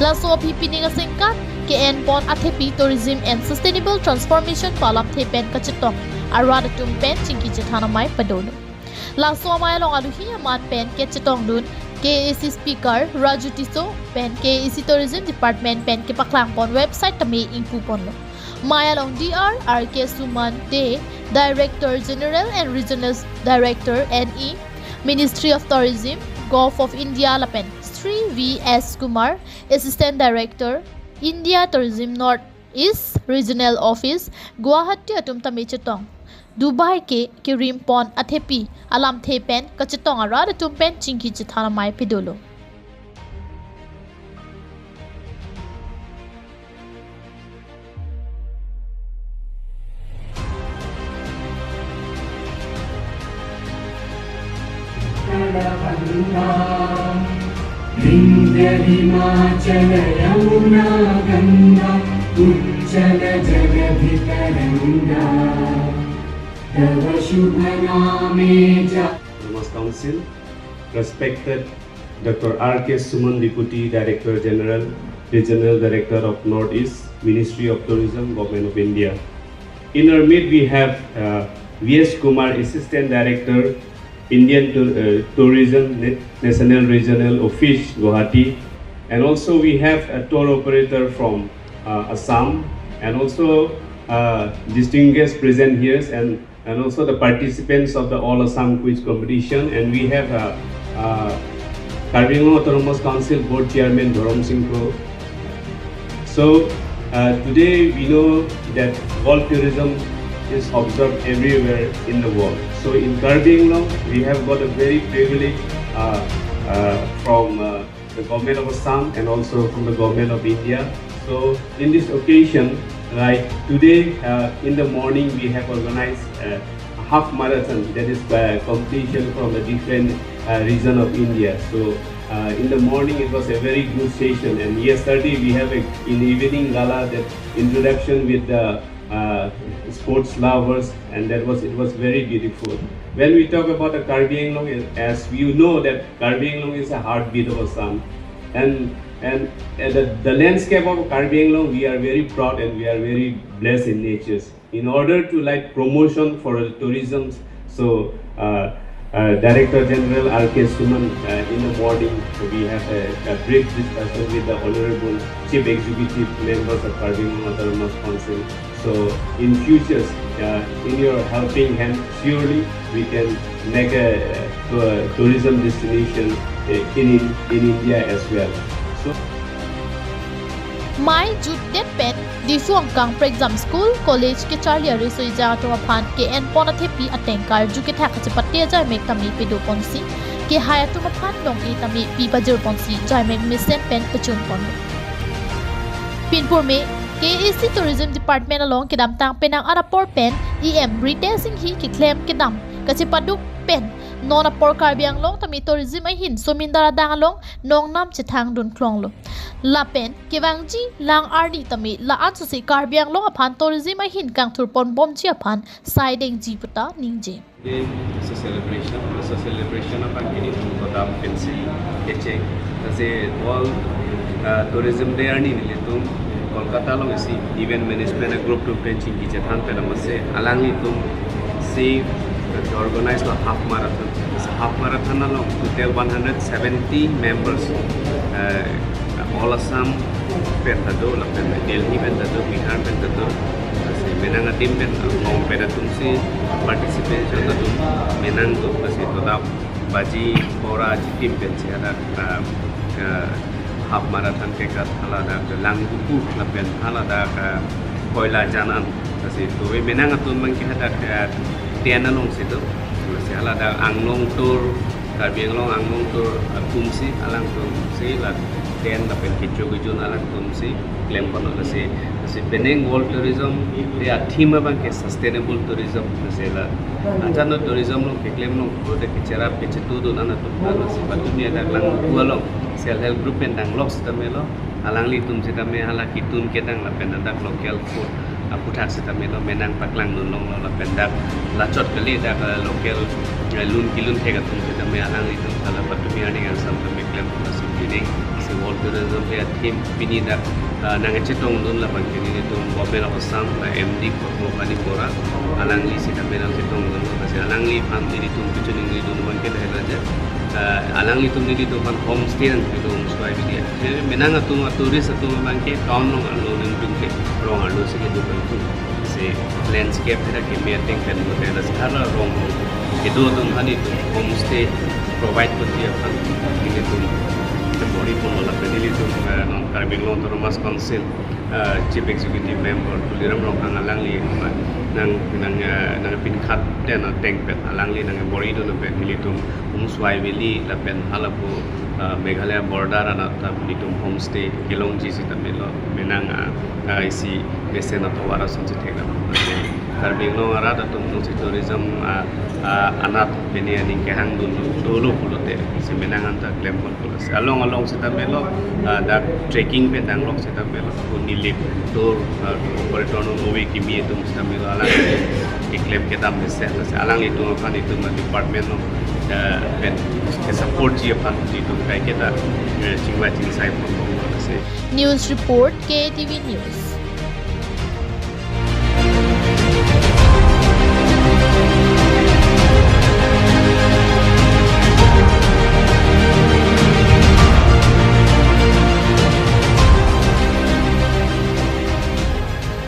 La so phi pining asengkat ke en pon athepi tourism and sustainable transformation palam the pen kachitong arada tum pen chingki chithana mai padolo. La so mai long alu hi man pen ke chitong dun KAC speaker Raju Tiso pen KAC tourism department pen ke paklang pon website tame ingpu pon lo. Maya long DR RK Suman De Director General and Regional Director NE Ministry of Tourism Gulf of India Lapen Sri V.S. Kumar Assistant Director India Tourism North East Regional Office Guwahati atum tame chetong Dubai ke Rimpon athepi alam the pen kachetong arada tum pen chingki chithana mai pidolo. Himalaya Yamuna Ganga Ujjala Jaladhitaranga Tava Shubha Nameja. Council, respected Dr. R.K. Suman, Deputy Director General, Regional Director of Northeast, Ministry of Tourism, Government of India. In our midst we have V.S. Kumar, Assistant Director, Indian Tourism National Regional Office, Guwahati, and also we have a tour operator from Assam, and also distinguished present here, and also the participants of the All Assam Quiz Competition, and we have Karbi Anglong Autonomous Council Board Chairman Dharam Singh Pro. So today we know that world tourism is observed everywhere in the world. So in Karbi Anglong we have got a very privilege from the government of Assam and also from the government of India. So in this occasion, like today in the morning we have organized a half marathon, that is competition from a different region of India. So in the morning it was a very good session, and yesterday we have in evening gala, that introduction with the sports lovers, and it was very beautiful. When we talk about the Karbi Anglong, as you know that Karbi Anglong is a heartbeat of Assam, and the landscape of Karbi Anglong, we are very proud and we are very blessed in nature. In order to like promotion for tourism, so Director General R.K. Suman, in the morning we have a brief discussion with the Honorable Chief Executive members of Karbi Anglong Autonomous Council. So in future, in your helping hand, surely we can make a tourism destination in India as well. So Mai Jut Det Pen di Suang Kang Exam School College ke Charlie Resoi ja to aphan ke en pona thepi atengkar ju ke thak chepate jai mek tami pedo ponsi ke haya to aphan long e tami pi bajur ponsi jai mek misen pen pachun pon Pinpur me KAC Tourism Department along kedam tang penang arapor pen EM Rite Singh hi ki claim kedam kachipaduk pen non apor Karbi Anglong tami tourism ai hin somindara dang along nong nam chithang dun klong lo la pen kewangji lang ardi tami la ansu se Karbi Anglong aphan tourism ai hin kang thurpon bom chi aphan sideng jiputa ningje. It's a celebration of Akini Kodam pensi keche as all tourism day arni nilitum Kolkata long isi event management group to penching ki chethan pelamase alangi tum see to organize a half marathon. It's a half marathon along total 170 members. All Assam pentado, la Delhi pentado, Bihar pentado. Kasi menang team pen long pentatum si participation tado menang tu kasi toda baji pora team pen si ada half marathon kekat halada lang buku la pen halada koila janan kasi tu menang atun mangki hada tiana long situ kasi halada anglong tour Karbi Anglong anglong tour tumsi alang tumsi la ten la pen kicho gujun alang tumsi claim kono kasi peneng world tourism dia theme bang ke sustainable tourism kasi la ajano tourism long ke claim long ko de kichara peche tu do nana tu kasi batunia dak lang tualong self help group pen dang loks tamelo alang li tumsi tame hala kitun ke dang la pen dak local food puthak se tame lo menang paklang nun long la pen dak lachot kali dak local lun kilun ke ga tumsi tame alang li tum kala batunia dengan sam tame claim ko kasi peneng si world tourism ya tim pini da nangecetong dun la bangkini itu government of Assam MD Kopani Bora alangli sita menang cetong dun masih alangli family itu kucuning itu bangkit helaja alangli tu nili tu pan homestay dan itu suai dia jadi menang tu turis tu bangkit kaum long alu nungke rong alu sih itu bangkit si landscape ada kemeting kan hotel sekarang rong itu tu hani tu homestay provide pun dia kan ini tu temporary pun olah penili tu non Karbin Long Thomas Council Chief Executive Member tuliram rong alangli nang pinkat dan tank pet alangli nang bori do pet militum umswai valley la pen halapu Meghalaya border ana ta militum homestay kilongji sita melo menang isi besen atau waras sunci thega Karbin Long ara da tum tourism anat beniani kehang dulu pulote si menang anta claim kon pulos along sita melo da trekking pe dang lok sita melo unilip tour koritono novi kimi itu sita melo alang claim ke dam se alang itu kan itu department no pen support ji pan itu kai kita cingwa cing sai pon se News Report KTV News.